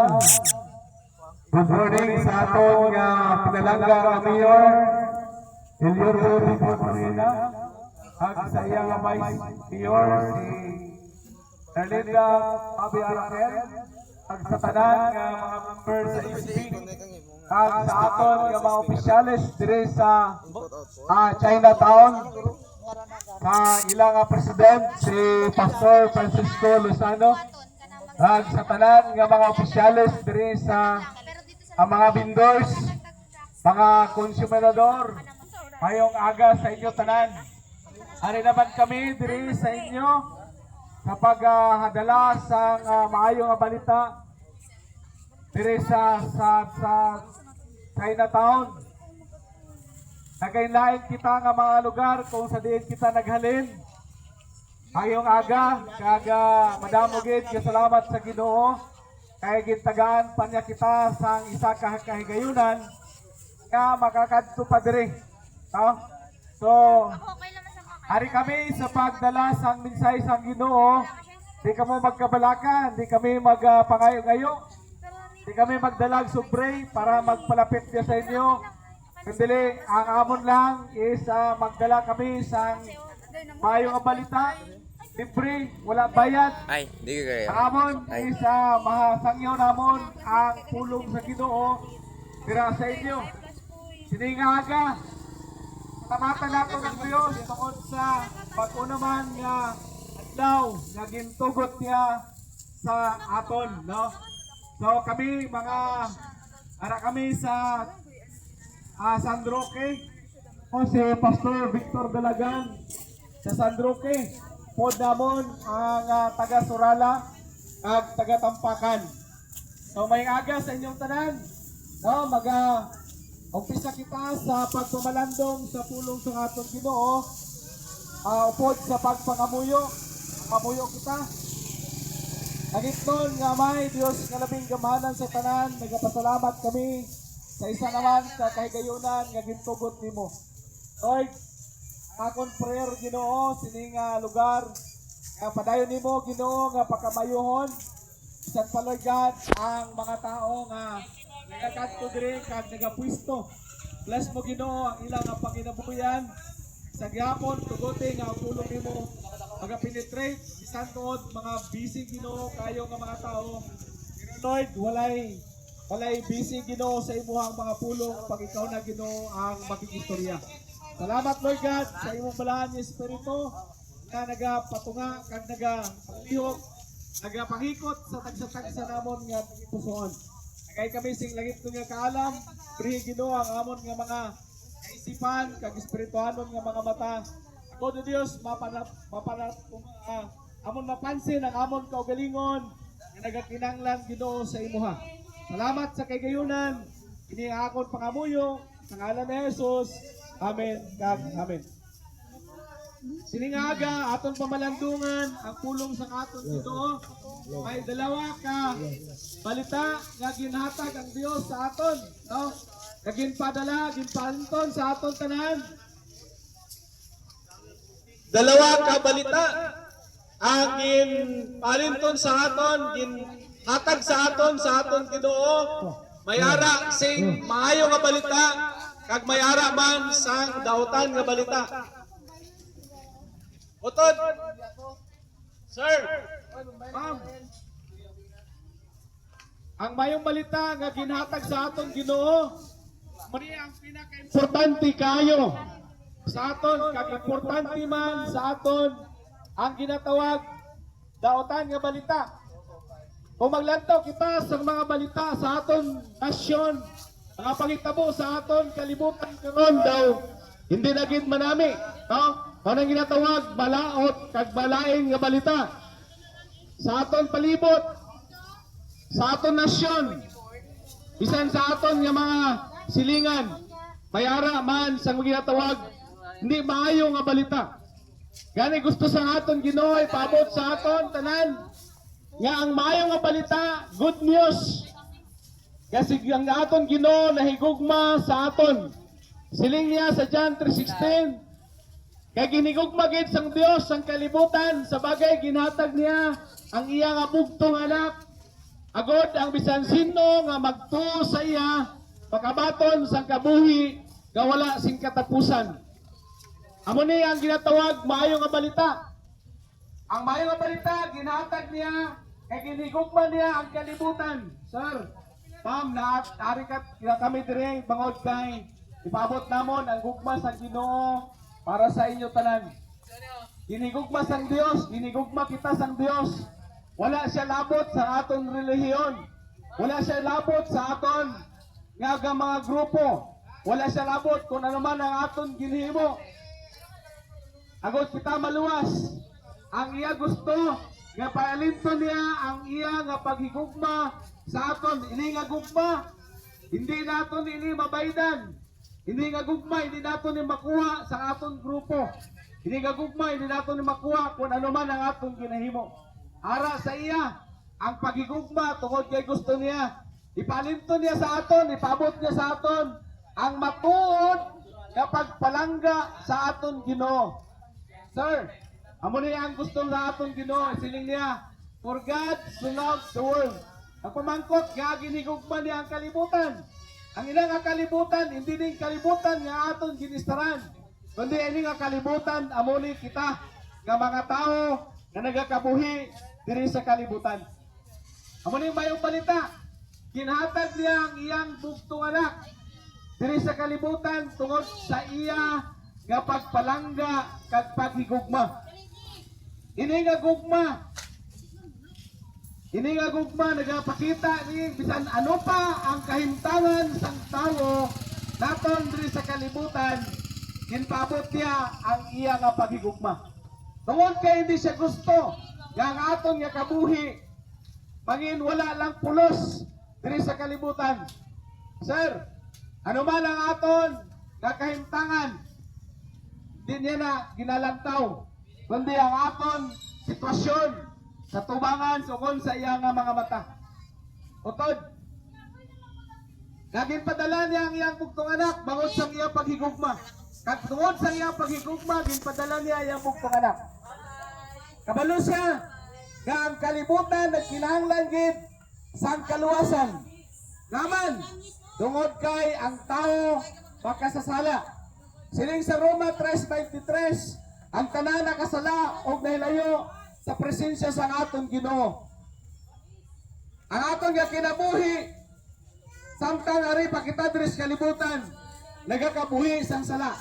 Good morning sa aton nga pinalangga nga Mayor Eliordo Bipon Marina ag sa iyang Vice Mayor si Erlinda Abi Aracel ag sa tanan nga mga members sa ISP ag sa aton nga mga opisyales dire sa Chinatown sa ilang president si Pastor Francisco Lozano ag sa tanan nga mga opisyales dire sa mga vendors, mga konsumador, ngayong aga sa inyo tanan. Ari naman kami diri sa inyo sa paghadala sa maayong balita diri sa Chinatown. Nagainlain kita nga mga lugar kung sa diin kita naghalin. Ngayong aga, kaga madamo gid salamat sa Ginoo kay gintagaan pa niya kita sa isa ka kahigayunan nga makakadto pa diri. So, hari kami sa pagdala sang minsay sang Ginoo. Di kamo magkabalakan, di kami magpangayo-ngayo, di kami magdalag sobre para magpalapit niya sa inyo. Kundi ang amon lang is magdala kami sang mayong balita. Libre, wala bayad. Ay, di kaya. Ang amon is mahasangyaw namon ang pulong sa Ginoo para sa inyo. Siningaga, tamatan nato ng Diyos tungod sa pag-unaman nga adlaw nga gintugot niya sa aton, no? So kami kami sa San Roque o si Pastor Victor Dalagan sa San Roque. Pod namon ang taga Surala at taga Tampakan. So may aga sa inyong tanan. No, umpisa kita sa pagpamalandong sa pulong sa aton Ginoo. Upod sa pagpangamuyo, mamuyo kita. Nagitnon nga may Dios nga labing gamahanan sa tanan, nagapasalamat kami sa isa naman sa kahigayunan nga gintugot nimo. Lord, akon prayer Ginoo sining lugar nga padayon nimo Ginoo nga pakamayuhon bisan pa Lord God ang mga tao nga nagakadto diri kag nagapwesto. Bless mo Ginoo ang ilang panginabuhian sa gyapon tugote nga ang pulong nimo magapenetrate bisan tuod mga busy Ginoo kayo nga mga tao. Lord, walay busy Ginoo sa imuhang mga pulong pag ikaw na Ginoo ang makikistorya. Salamat Lord God sa imong balahan ng Espiritu na nagapatunga kag nagapalihok, nagapangikot sa tagsa-tagsa namon nga pusoon. Kay kami sing langit nga kaalam, prihi Ginoo ang amon nga mga kaisipan kag espirituhanon nga mga mata. Ako do Dios amon mapansin ang amon kaugalingon nga nagakinanglan Ginoo sa imuha. Salamat sa kagayunan, ini akon pangamuyo sa ngalan ni Jesus. Amen. God, amen. Siningaga, aton pamalandungan, ang pulong sa aton Ginoo. May dalawa ka balita nga ginhatag ang Dios sa aton, no? Ginpadala, ginpalinton sa aton tanan. Dalawa ka balita ang ginpalinton sa aton, ginhatag sa aton Ginoo. May ara sing maayo nga balita kag may ara man sang dautan nga balita. Utod. Sir. Ma'am. Ang mayong balita nga ginhatag sa aton Ginoo, mari ang pinaka-importante kayo sa aton kag importante man sa aton ang ginatawag dautan nga balita. Kung maglantaw kita sa mga balita sa aton nasyon, mga pangitabo sa aton kalibutan karon daw hindi na gid manami, no? Kanang ginatawag balaot kag balaing nga balita sa aton palibot, sa aton nasyon, bisan sa aton nga mga silingan, mayara man sa ginatawag hindi maayo nga balita. Gani gusto sa aton Ginoo ipaabot sa aton tanan nga ang maayo nga balita, good news. Kasi ang aton Ginoo nahigugma sa aton. Siling niya sa John 3:16, kay ginigugma gid sang Dios ang kalibutan sa bagay ginhatag niya ang iyang abugtong anak agod ang bisan sino nga magtuo sa iya pakabaton sang kabuhi nga wala sing katapusan. Amo ni ang ginatawag maayo nga balita. Ang maayo nga balita ginhatag niya kay ginhigugma niya ang kalibutan. Sir, ma'am, naari kami dire bangod kay ipabot namon ang gugma sa Ginoo para sa inyo tanan. Ginigugma sang Dios, ginigugma kita sang Dios. Wala siya labot sa aton relihiyon. Wala siya labot sa aton nga mga grupo. Wala siya labot kung ano man ang aton ginhimo. Agos kita maluwas. Ang iya gusto nga paalinton niya ang iya nga paghigugma sa aton. Ini nga gugma, hindi naton ini mabaydan. Hindi nga gugma, hindi naton ni makuha sa aton grupo. Hindi nga gugma, hindi naton ni makuha kung ano man ang atong ginahimo. Ara sa iya, ang pagigugma tungod kay gusto niya. Ipalinton niya sa aton, ipabot niya sa aton ang matuod na pagpalangga sa aton Ginoo. Sir, amo niya ang gusto sa aton Ginoo, siling niya, for God so loved the world. Ang pamangkot, ginigugma niya ang kalibutan. Ang ilang kalibutan, hindi din kalibutan nga aton ginistaran. Kundi ini nga kalibutan, amuli kita nga mga tao na nagakabuhi diri sa kalibutan. Amuli mayong balita, kinhatag niya ang iyang bugtong anak diri sa kalibutan tungod sa iya nga pagpalangga kag paghigugma. Ini nga gugma nagapakita ni bisan ano pa ang kahimtangan sang tawo naton diri sa kalibutan. Ginpabot niya ang iya nga paghigugma. Tungod kay hindi siya gusto nga ang aton nga kabuhi mangin wala lang pulos diri sa kalibutan. Sir, ano man ang aton nga kahimtangan, di niya na ginalantaw, kundi ang aton sitwasyon sa tubangan sukon sa iya nga mga mata. Utod, kagin padala niya ang iyang bugtong anak bangod sa iyang paghigugma. Kag tungod sa iyang paghigugma, ginpadala niya iyang bugtong anak. Kabalo siya, nga ang kalibutan nagkinahanglan gid sang kaluwasan. Naman, tungod kay ang tao makasasala. Siling sa Roma 3:23, ang tanan nakasala og nahilayo sa presensya sang aton Ginoo. Ang aton nga kinabuhi, samtang ari pakita diri sa kalibutan, nagakabuhi sang sala.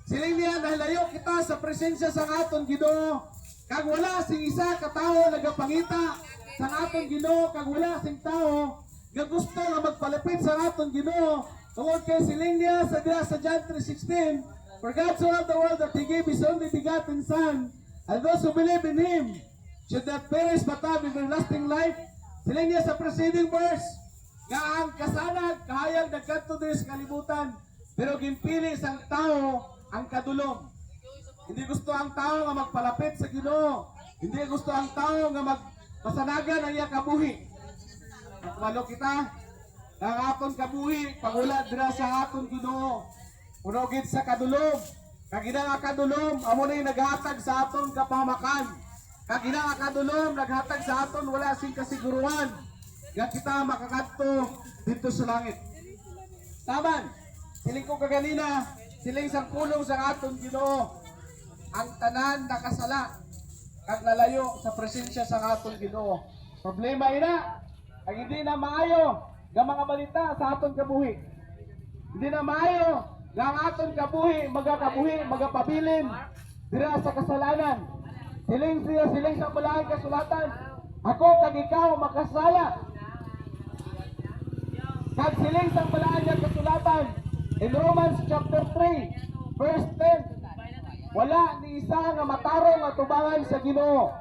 Siling niya nahilayo kita sa presensya sang aton Ginoo, kag wala sing isa ka tawo nagapangita sang aton Ginoo, kag wala sing tawo nga gusto nga magpalapit sa aton Ginoo. Tungod kay siling niya sa John 3:16, for God so loved the world that He gave His only begotten Son, and those who believe in Him should not perish but have everlasting life. Siling niya sa preceding verse, nga ang kasanag kahayag nagkadto diri sa kalibutan, pero ginpili sang tao ang kadulom. Hindi gusto ang tao nga magpalapit sa Ginoo. Hindi gusto ang tao nga magpasanagan ang iya kabuhi. Magmalo kita ang aton kabuhi pangula dira sa aton Ginoo. Unogid sa kadulom. Kag ina nga kadulom amo na naghatag sa aton kapahamakan. Kag ina nga kadulom naghatag sa aton wala sing kasiguruhan nga kita makakadto dito sa langit. Taman, siling ko kaganina, siling sang pulong sa aton Ginoo. Ang tanan nakasala kag nalayo sa presensya sa aton Ginoo. Problema ina, ang hindi na maayo nga mga balita sa aton kabuhi. Hindi na maayo nga ang aton kabuhi, magapabilin dira sa kasalanan. Siling sa balaang kasulatan, ako kag ikaw makasala. Kag siling sa balaang kasulatan in Romans chapter 3 verse 10, wala ni isa nga matarong nga tubangan sa Ginoo.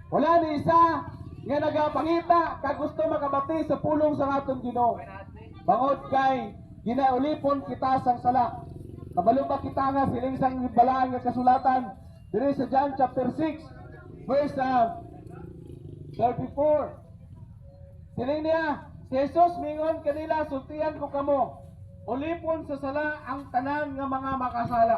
Wala ni isa nga nagapangita kag gusto makabati sa pulong sa aton Ginoo. Bangod kay ginaulipon kita sang sala. Kabalo ba kita nga siling sang balaan nga kasulatan diri sa John chapter 6 verse 34. Siling niya, si Jesus mingon kanila, sultian ko kamo, ulipon sa sala ang tanan nga mga makasala.